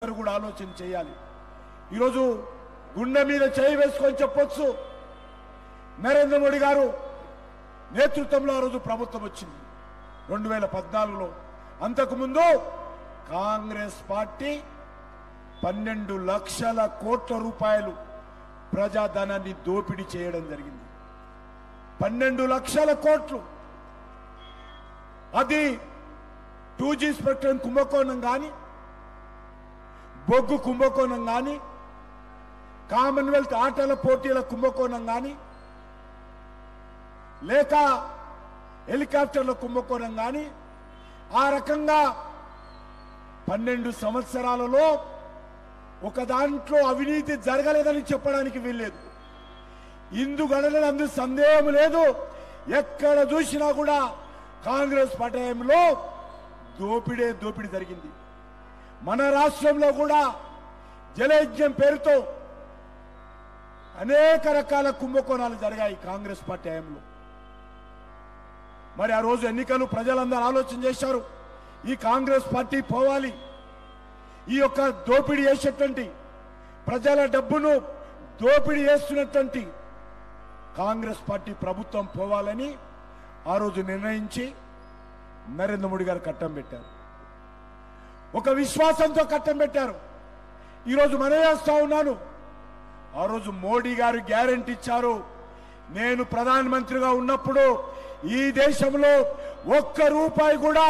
అందరూ కూడా ఆలోచన చేయాలి. ఈరోజు గుండె మీద చేయి వేసుకొని చెప్పొచ్చు, నరేంద్ర మోడీ గారు నేతృత్వంలో ఆ రోజు ప్రభుత్వం వచ్చింది 2014లో. అంతకుముందు కాంగ్రెస్ పార్టీ 12 లక్షల కోట్ల రూపాయలు ప్రజాధనాన్ని దోపిడీ చేయడం జరిగింది. 12 లక్షల కోట్లు. అది 2G స్పెక్ట్రమ్ కుంభకోణం కానీ, బొగ్గు కుంభకోణం కానీ, కామన్వెల్త్ ఆటల పోటీల కుంభకోణం కానీ, లేక హెలికాప్టర్ల కుంభకోణం కానీ, ఆ రకంగా 12 సంవత్సరాలలో ఒక దాంట్లో అవినీతి జరగలేదని చెప్పడానికి వీల్లేదు. ఇందుగడలందు సందేహం లేదు. ఎక్కడ చూసినా కూడా కాంగ్రెస్ పటయంలో దోపిడీ జరిగింది. మన రాష్ట్రంలో కూడా జలయజ్ఞం పేరుతో అనేక రకాల కుంభకోణాలు జరిగాయి కాంగ్రెస్ పార్టీ హయాంలో. మరి ఆ రోజు ఎన్నికలు ప్రజలందరూ ఆలోచన చేశారు, ఈ కాంగ్రెస్ పార్టీ పోవాలి, ఈ యొక్క దోపిడీ చేసేటువంటి ప్రజల డబ్బును దోపిడీ చేస్తున్నటువంటి కాంగ్రెస్ పార్టీ ప్రభుత్వం పోవాలని ఆ రోజు నిర్ణయించి నరేంద్ర మోడీ గారు కట్టం పెట్టారు. ఒక విశ్వాసంతో కట్టం పెట్టారు. ఈరోజు మనం చేస్తా ఉన్నాను. ఆ రోజు మోడీ గారు గ్యారెంటీ ఇచ్చారు, నేను ప్రధానమంత్రిగా ఉన్నప్పుడు ఈ దేశంలో ఒక్క రూపాయి కూడా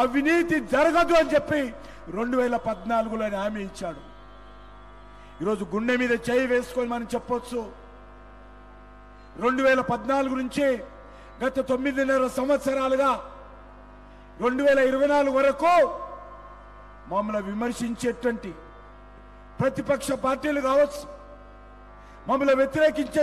అవినీతి జరగదు అని చెప్పి 2014లో హామీ ఇచ్చాడు. ఈరోజు గుండె మీద చేయి వేసుకొని మనం చెప్పొచ్చు, 2014 నుంచి గత 9.5 సంవత్సరాలుగా 2024 వరకు మమ్మల్ని విమర్శించేటువంటి ప్రతిపక్ష పార్టీలు కావచ్చు, మమ్మల్ని వ్యతిరేకించే